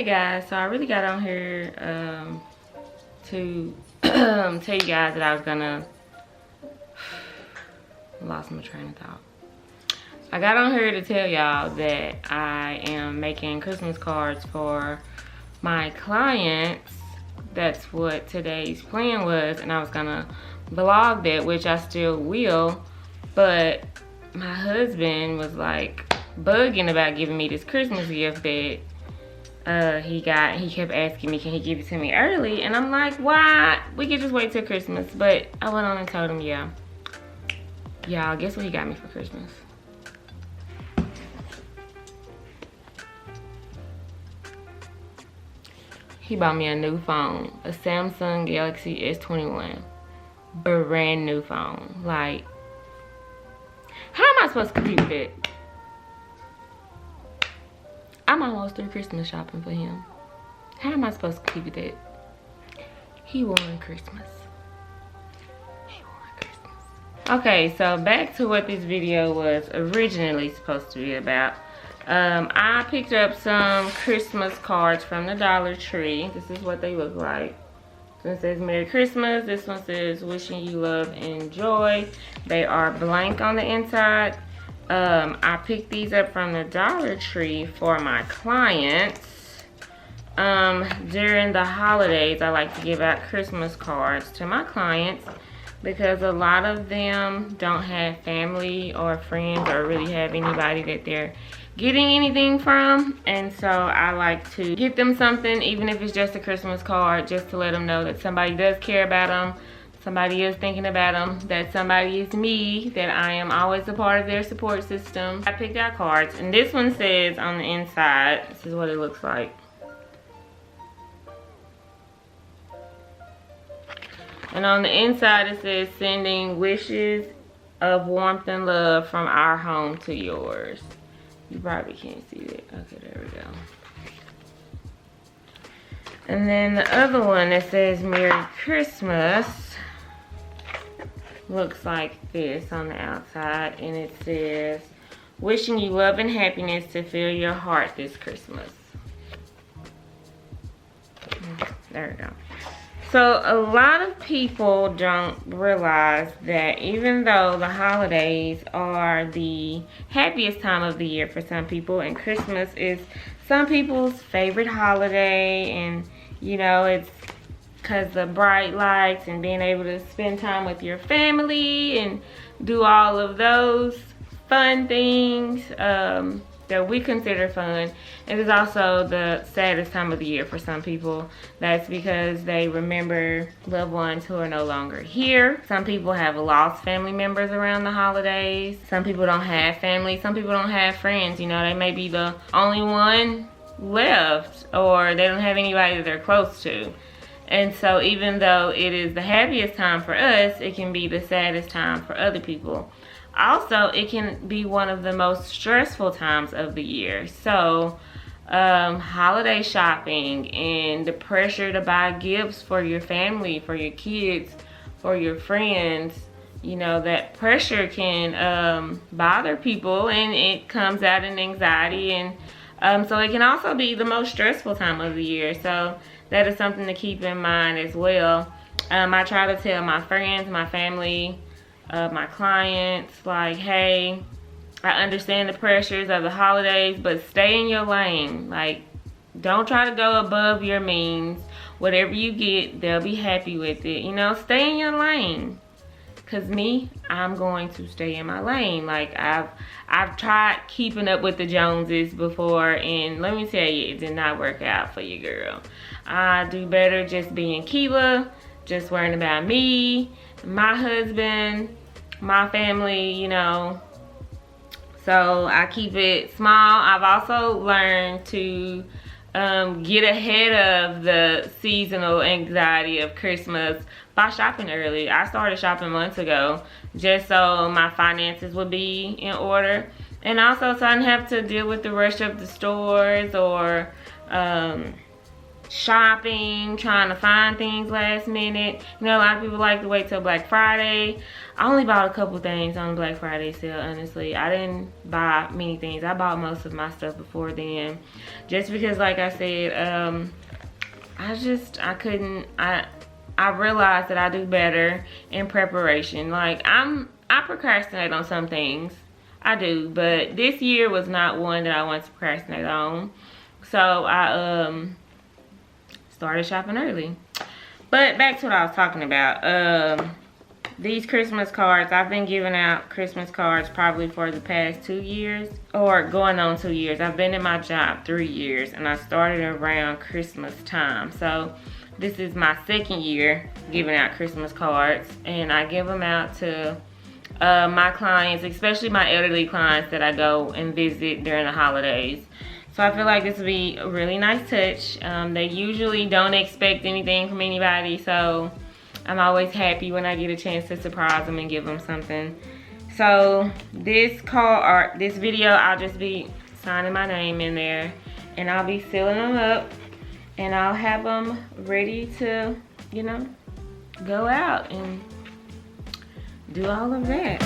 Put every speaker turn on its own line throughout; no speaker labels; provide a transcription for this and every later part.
Hey guys, so I really got on here to tell you guys that I was gonna lost my train of thought. I got on here to tell y'all that I am making Christmas cards for my clients. That's what today's plan was, and I was gonna vlog that, which I still will, but my husband was like bugging about giving me this Christmas gift that he kept asking me, can he give it to me early? And I'm like, why? We could just wait till Christmas. But I went on and told him, yeah. Y'all, guess what he got me for Christmas? He bought me a new phone, a Samsung Galaxy S21. Brand new phone. Like, how am I supposed to compete with it? I'm almost through Christmas shopping for him. How am I supposed to compete with it? He won Christmas. He won Christmas. Okay, so back to what this video was originally supposed to be about. I picked up some Christmas cards from the Dollar Tree. This is what they look like. This one says Merry Christmas. This one says wishing you love and joy. They are blank on the inside. I picked these up from the Dollar Tree for my clients. During the holidays, I like to give out Christmas cards to my clients because a lot of them don't have family or friends or really have anybody that they're getting anything from, and so I like to get them something, even if it's just a Christmas card, just to let them know that somebody does care about them, somebody is thinking about them, that somebody is me, that I am always a part of their support system. I picked out cards, and this one says on the inside, this is what it looks like. And on the inside it says, sending wishes of warmth and love from our home to yours. You probably can't see that. Okay, there we go. And then the other one that says Merry Christmas looks like this on the outside, and it says wishing you love and happiness to fill your heart this Christmas. There we go. So a lot of people don't realize that even though the holidays are the happiest time of the year for some people, and Christmas is some people's favorite holiday, and you know, it's because the bright lights and being able to spend time with your family and do all of those fun things that we consider fun. It is also the saddest time of the year for some people. That's because they remember loved ones who are no longer here. Some people have lost family members around the holidays. Some people don't have family. Some people don't have friends. You know, they may be the only one left, or they don't have anybody that they're close to. And so even though it is the happiest time for us, it can be the saddest time for other people. Also, it can be one of the most stressful times of the year. So, holiday shopping and the pressure to buy gifts for your family, for your kids, for your friends, you know, that pressure can bother people, and it comes out in anxiety, and so it can also be the most stressful time of the year. So that is something to keep in mind as well. I try to tell my friends, my family, my clients, like, hey, I understand the pressures of the holidays, but stay in your lane. Like, don't try to go above your means. Whatever you get, they'll be happy with it. You know, stay in your lane. Cause me, I'm going to stay in my lane. Like, I've tried keeping up with the Joneses before, and let me tell you, it did not work out for you, girl. I do better just being Keela, just worrying about me, my husband, my family, you know. So I keep it small. I've also learned to get ahead of the seasonal anxiety of Christmas by shopping early. I started shopping months ago just so my finances would be in order, and also so I didn't have to deal with the rush of the stores or shopping, trying to find things last minute. You know, a lot of people like to wait till Black Friday. I only bought a couple things on Black Friday sale, honestly. I didn't buy many things. I bought most of my stuff before then. Just because, like I said, I realized that I do better in preparation. Like, I procrastinate on some things. I do, but this year was not one that I wanted to procrastinate on. So I started shopping early. But back to what I was talking about. These Christmas cards, I've been giving out Christmas cards probably for the past 2 years, or going on 2 years. I've been in my job 3 years, and I started around Christmas time. So this is my 2nd year giving out Christmas cards, and I give them out to my clients, especially my elderly clients that I go and visit during the holidays. So I feel like this would be a really nice touch. They usually don't expect anything from anybody, so I'm always happy when I get a chance to surprise them and give them something. So this video, I'll just be signing my name in there, and I'll be sealing them up, and I'll have them ready to, you know, go out and do all of that.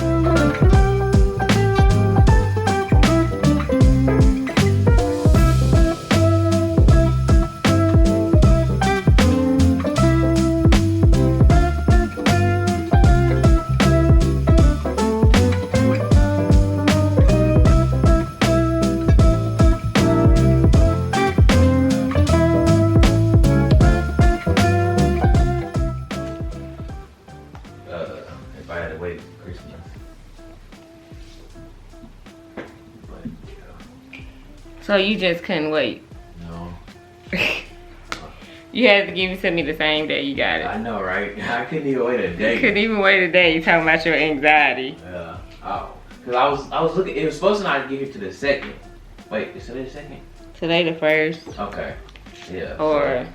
If I had to wait for Christmas. But, yeah.
So you just couldn't wait?
No.
You had to give it to me the same day you got it.
I know, right? I couldn't even wait a day.
You couldn't even wait a day. You talking about your anxiety.
Yeah. Cause I was looking. It was supposed to not give it to the 2nd. Wait, is today the 2nd?
Today the 1st.
Okay. Yeah.
Or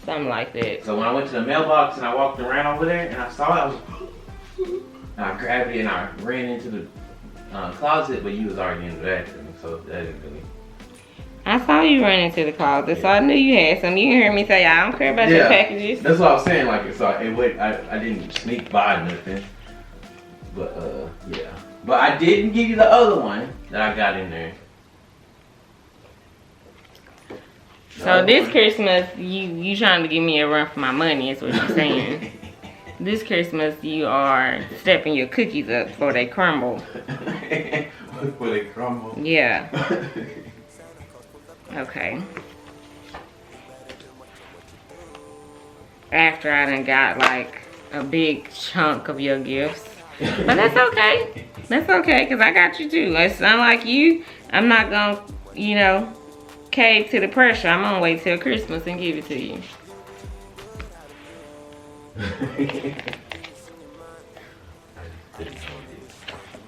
something like that.
So when I went to the mailbox and I walked around over there and I saw it, I was. I grabbed it and I ran into the closet, but you was already in the bathroom, so that didn't really.
I saw you run into the closet, so I knew you had some. You heard me say, I don't care about your packages.
That's what I was saying. Like, so I didn't sneak by nothing, but yeah. But I didn't give you the other one that I got in there.
So this Christmas, you trying to give me a run for my money is what you're saying. This Christmas, you are stepping your cookies up before they crumble.
Before they crumble?
Yeah. Okay. After I done got like a big chunk of your gifts. But that's okay. That's okay, because I got you too. It's not like you. I'm not going to, you know, cave to the pressure. I'm going to wait till Christmas and give it to you.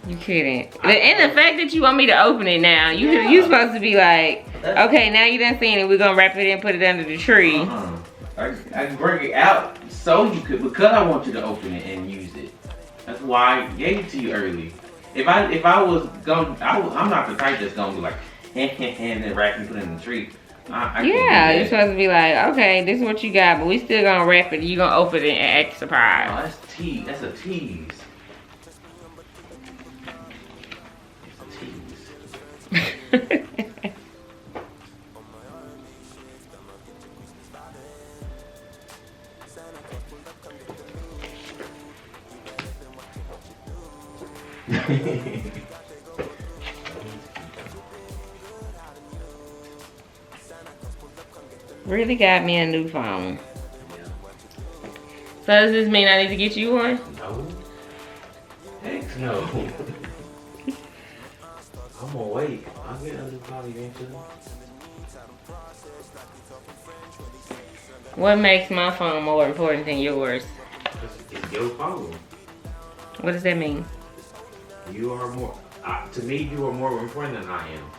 You couldn't. And the fact that you want me to open it now, you supposed to be like, okay, now you done seen it, we're gonna wrap it in, put it under the tree.
I can bring it out so you could, because I want you to open it and use it. That's why I gave it to you early. If I was going, I'm not the type that's gonna be like, and then wrap and put it in the tree.
Yeah, you're supposed to be like, okay, this is what you got, but we still gonna wrap it. You gonna open it and act surprised.
Oh, that's tease. That's a tease. It's a tease.
Really got me a new phone. So does this mean I need to get you one?
No. Heck no. I'm gonna wait. I'll get a new phone eventually.
What makes my phone more important than yours?
It's your phone.
What does that mean?
You are more, to me, you are more important than I am.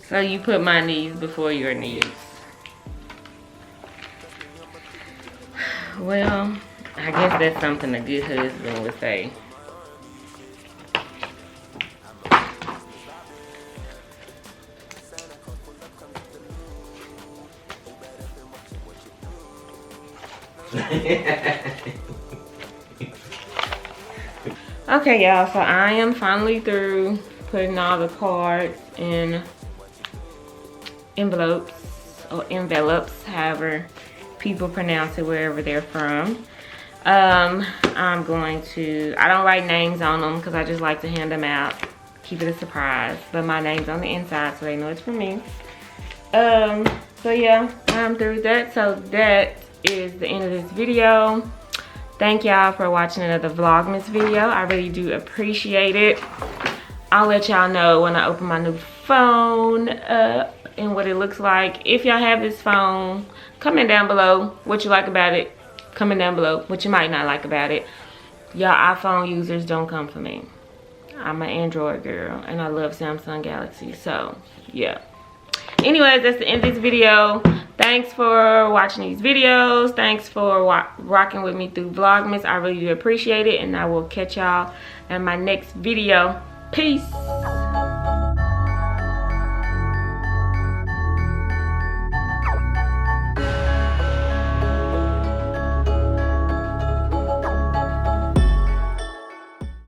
So you put my needs before your needs. Well, I guess that's something a good husband would say. Okay, y'all, so I am finally through putting all the cards in envelopes, or envelopes, however people pronounce it, wherever they're from. I'm going to, I don't write names on them because I just like to hand them out, keep it a surprise, but my name's on the inside so they know it's for me. So yeah, I'm through with that. So that is the end of this video. Thank y'all for watching another Vlogmas video. I really do appreciate it. I'll let y'all know when I open my new phone and what it looks like. If y'all have this phone, comment down below what you like about it. Comment down below what you might not like about it. Y'all iPhone users, don't come for me. I'm an Android girl and I love Samsung Galaxy, so yeah. Anyways, that's the end of this video. Thanks for watching these videos. Thanks for rocking with me through Vlogmas. I really do appreciate it, and I will catch y'all in my next video. Peace.